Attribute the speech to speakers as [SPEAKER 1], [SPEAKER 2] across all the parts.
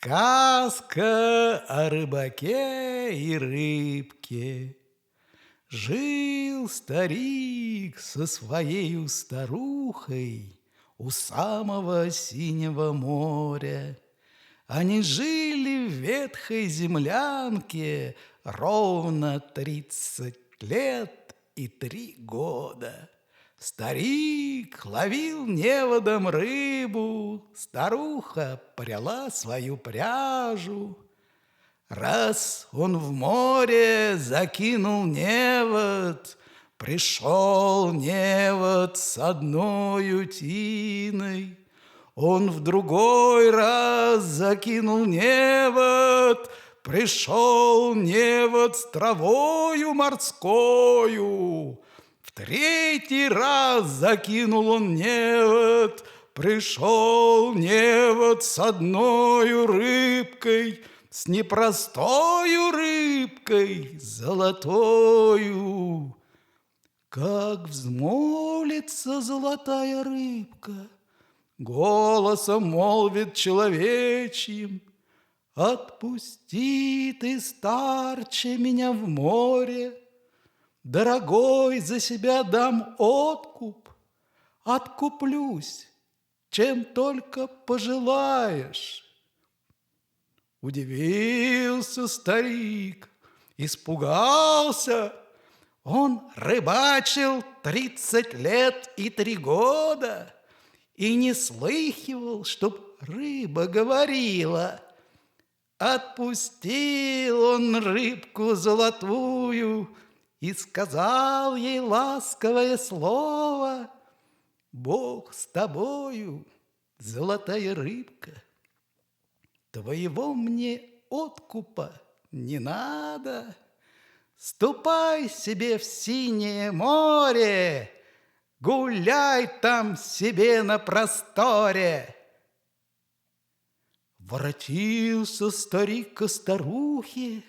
[SPEAKER 1] Сказка о рыбаке и рыбке. Жил старик со своею старухой у самого синего моря. Они жили в ветхой землянке ровно 30 лет и 3 года. Старик ловил неводом рыбу, старуха пряла свою пряжу. Раз он в море закинул невод, пришел невод с одной утиной. Он в другой раз закинул невод, пришел невод с травою морскою. В третий раз закинул он невод, пришел невод с одною рыбкой, с непростою рыбкой, золотою. Как взмолится золотая рыбка, голосом молвит человечьим: «Отпусти ты, старче, меня в море, дорогой, за себя дам откуп, откуплюсь, чем только пожелаешь». Удивился старик, испугался. Он рыбачил 30 лет и 3 года и не слыхивал, чтоб рыба говорила. Отпустил он рыбку золотую и сказал ей ласковое слово: «Бог с тобою, золотая рыбка, твоего мне откупа не надо. Ступай себе в синее море, гуляй там себе на просторе». Воротился старик ко старухе,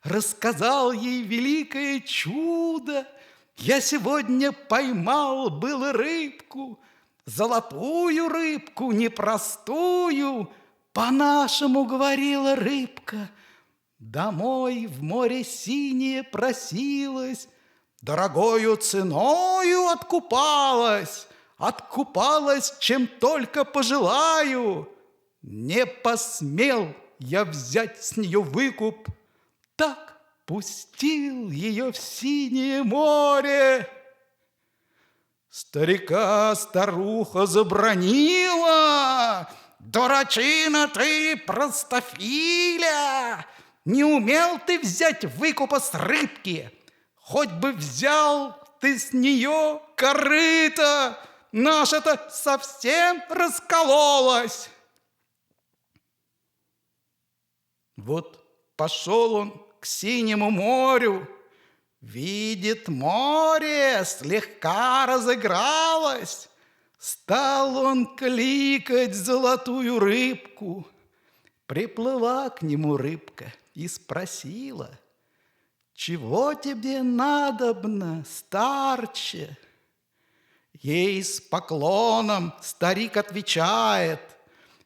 [SPEAKER 1] рассказал ей великое чудо. «Я сегодня поймал было рыбку, золотую рыбку, непростую. По-нашему говорила рыбка, домой в море синее просилась, дорогою ценою откупалась, откупалась, чем только пожелаю. Не посмел я взять с нее выкуп, так пустил ее в синее море». Старика старуха забранила: «Дурачина ты, простофиля! Не умел ты взять выкупа с рыбки, хоть бы взял ты с нее корыто, наша-то совсем раскололась». Вот пошел он к синему морю, видит, море слегка разыгралось. Стал он кликать золотую рыбку. Приплыла к нему рыбка и спросила: «Чего тебе надобно, старче?» Ей с поклоном старик отвечает: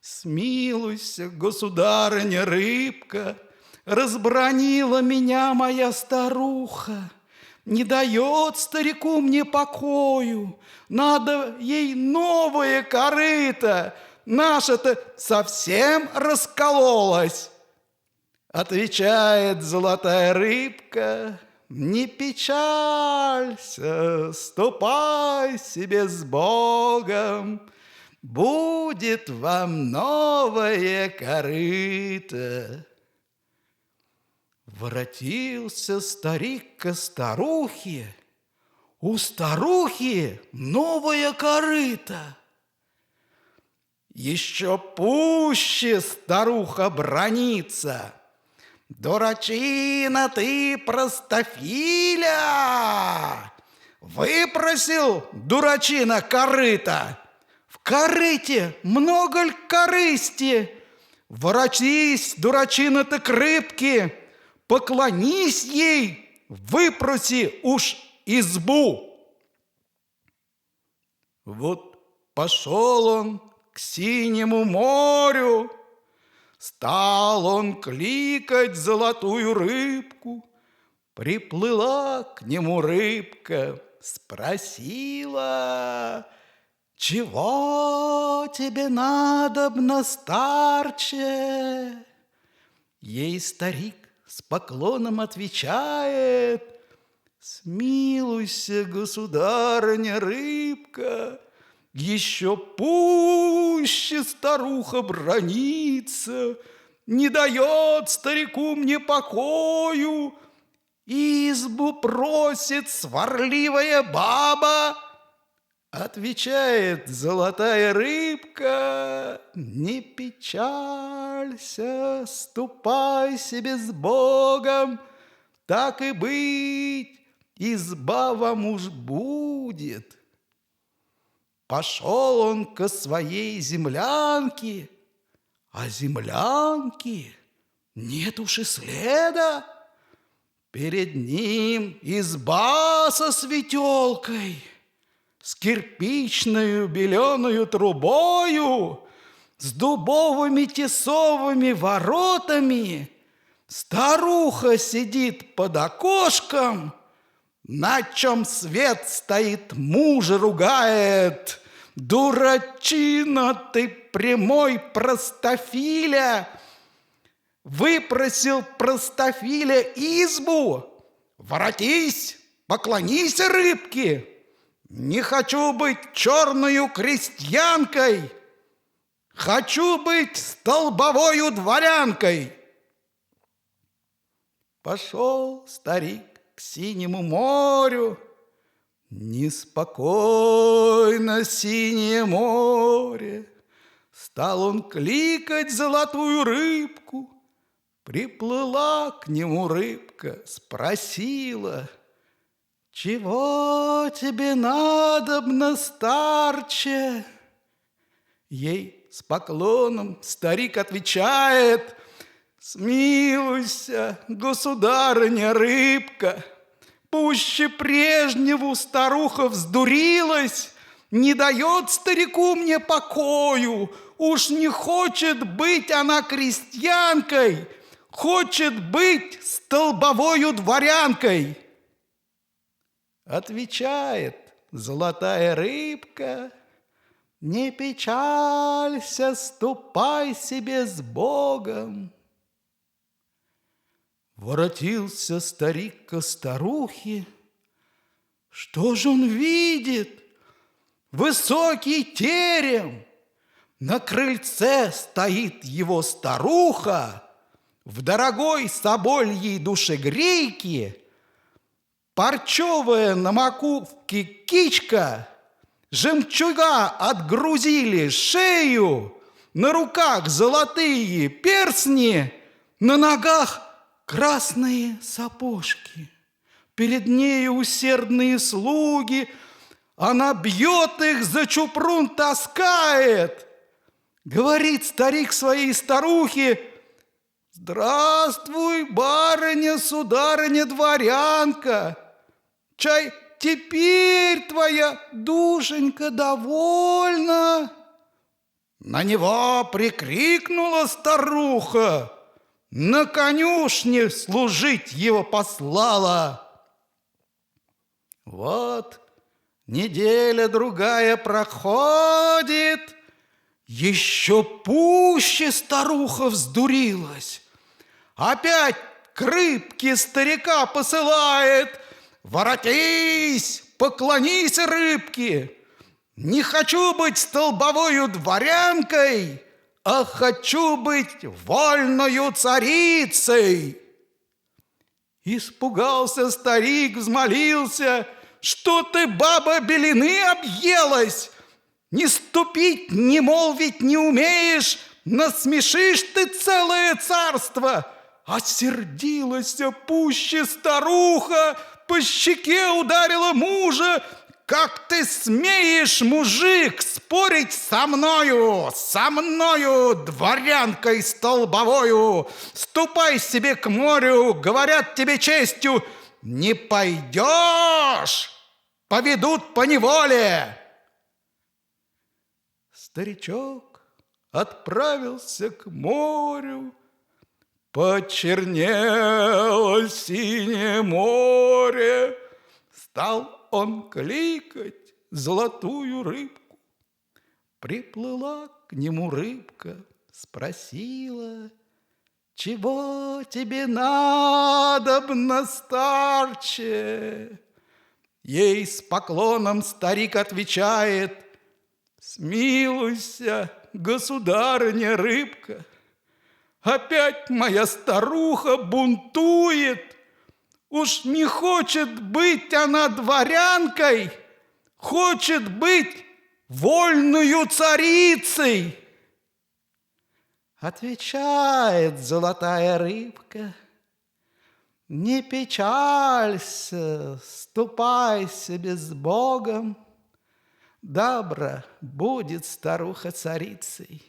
[SPEAKER 1] «Смилуйся, государыня рыбка, разбранила меня моя старуха, не дает старику мне покою, надо ей новое корыто, наша-то совсем раскололась». Отвечает золотая рыбка: «Не печалься, ступай себе с Богом, будет вам новое корыто». Воротился старик ко старухе. У старухи новое корыто. Еще пуще старуха бранится: «Дурачина ты, простофиля! Выпросил, дурачина, корыто! В корыте много ль корысти? Воротись, дурачина ты, к рыбке, поклонись ей, выпроси уж избу». Вот пошел он к синему морю, Стал он кликать золотую рыбку. Приплыла к нему рыбка, спросила: «Чего тебе надобно, старче?» Ей старик с поклоном отвечает: «Смилуйся, государыня рыбка, еще пуще старуха бранится, не дает старику мне покою, избу просит сварливая баба». Отвечает золотая рыбка: «Не печалься, ступай себе с Богом, так и быть, изба вам уж будет». Пошел он ко своей землянке, а землянки нет уж и следа. Перед ним изба со светелкой, с кирпичную беленую трубою, с дубовыми тесовыми воротами. Старуха сидит под окошком, на чем свет стоит, мужа ругает: «Дурачина ты прямой, простофиля! Выпросил простофиля избу! Воротись, поклонись рыбке! Не хочу быть черною крестьянкой, хочу быть столбовою дворянкой!» Пошел старик к синему морю. Неспокойно синее море. Стал он кликать золотую рыбку. Приплыла к нему рыбка, спросила: «Чего тебе надобно, старче?» Ей с поклоном старик отвечает: «Смилуйся, государыня рыбка, пуще прежнего старуха вздурилась, не дает старику мне покою, уж не хочет быть она крестьянкой, хочет быть столбовою дворянкой». Отвечает золотая рыбка: «Не печалься, ступай себе с Богом». Воротился старик ко старухе. Что же он видит? Высокий терем. На крыльце стоит его старуха в дорогой собольей душегрейке, парчевая на макушке кичка, жемчуга отгрузили шею, на руках золотые перстни, на ногах красные сапожки. Перед нею усердные слуги, она бьет их, за чупрун таскает. Говорит старик своей старухе: «Здравствуй, барыня, сударыня, дворянка! Чай, теперь твоя душенька довольна?» На него прикрикнула старуха: «На конюшне служить его послала!» Вот неделя другая проходит, еще пуще старуха вздурилась. Опять к рыбке старика посылает: «Воротись, поклонись рыбке! Не хочу быть столбовою дворянкой, а хочу быть вольною царицей!» Испугался старик, взмолился: «Что ты, баба, белины объелась? Не ступить, не молвить не умеешь, насмешишь ты целое царство!» Осердилась пуще старуха, по щеке ударила мужа: «Как ты смеешь, мужик, спорить со мною, дворянкой столбовою? Ступай себе к морю, говорят тебе честью, не пойдешь, поведут по неволе». Старичок отправился к морю. Почернело синее море, стал он кликать золотую рыбку. Приплыла к нему рыбка, спросила: «Чего тебе надобно, старче?» Ей с поклоном старик отвечает: «Смилуйся, государыня рыбка, опять моя старуха бунтует. Уж не хочет быть она дворянкой, хочет быть вольною царицей». Отвечает золотая рыбка: «Не печалься, ступай себе с Богом, добра будет старуха царицей».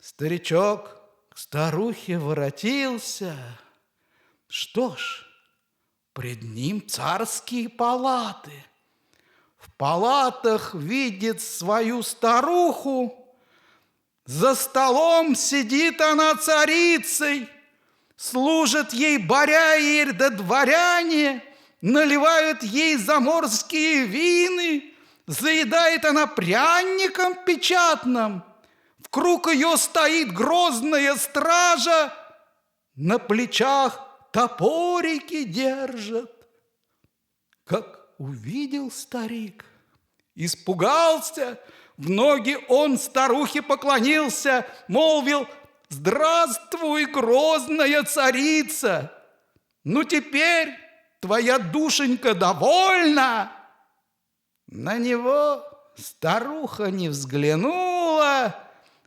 [SPEAKER 1] Старичок к старухе воротился. Что ж, пред ним царские палаты. В палатах видит свою старуху. За столом сидит она царицей. Служат ей бояре да дворяне, наливают ей заморские вины. Заедает она пряником печатным. В круг ее стоит грозная стража, на плечах топорики держат. Как увидел старик, испугался, в ноги он старухе поклонился, молвил: «Здравствуй, грозная царица! Ну теперь твоя душенька довольна?» На него старуха не взглянула,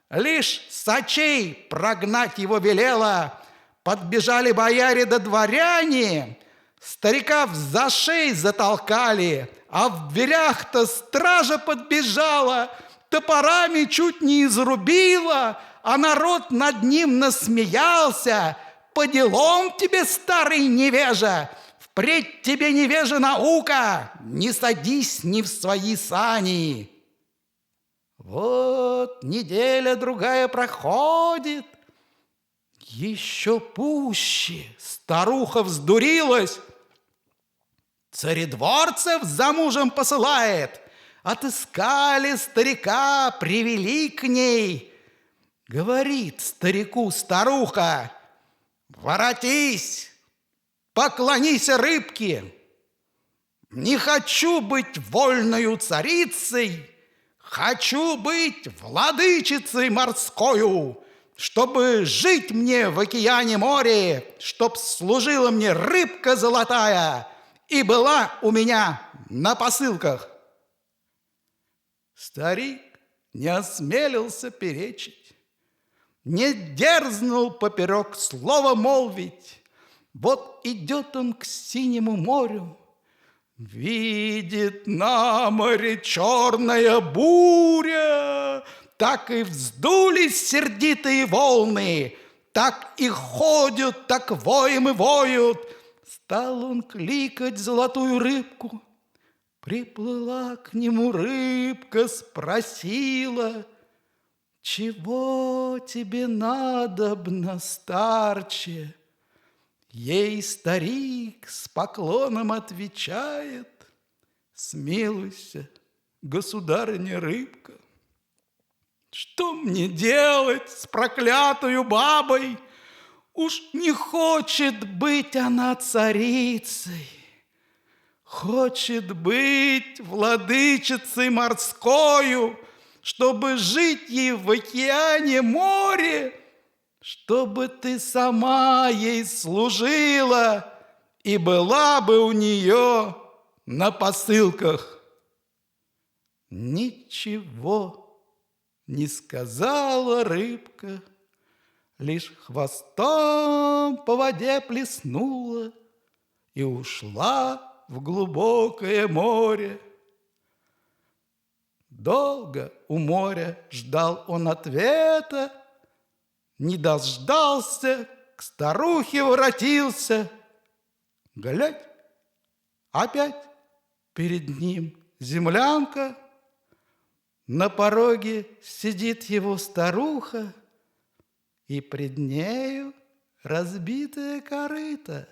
[SPEAKER 1] лишь с очей прогнать его велела. Подбежали бояре да дворяне, старика в зашей затолкали, а в дверях-то стража подбежала, топорами чуть не изрубила, а народ над ним насмеялся. «По делам тебе, старый невежа! Впредь тебе, невежа, наука! Не садись ни в свои сани!» Вот неделя другая проходит, еще пуще старуха вздурилась. Царедворцев за мужем посылает. Отыскали старика, привели к ней. Говорит старику старуха: «Воротись, поклонись рыбке. Не хочу быть вольною царицей, хочу быть владычицей морскою, чтобы жить мне в океане море, чтоб служила мне рыбка золотая и была у меня на посылках». Старик не осмелился перечить, не дерзнул поперек слова молвить. Вот идет он к синему морю, видит на море черная буря. Так и вздулись сердитые волны, так и ходят, так воем и воют. Стал он кликать золотую рыбку. Приплыла к нему рыбка, спросила: «Чего тебе надобно, старче?» Ей старик с поклоном отвечает: «Смилуйся, государыня рыбка, что мне делать с проклятою бабой? Уж не хочет быть она царицей, хочет быть владычицей морскою, чтобы жить ей в океане море, чтобы ты сама ей служила и была бы у нее на посылках». Ничего не сказала рыбка, лишь хвостом по воде плеснула и ушла в глубокое море. Долго у моря ждал он ответа, не дождался, к старухе воротился. Глядь, опять перед ним землянка. На пороге сидит его старуха, и пред нею разбитая корыта.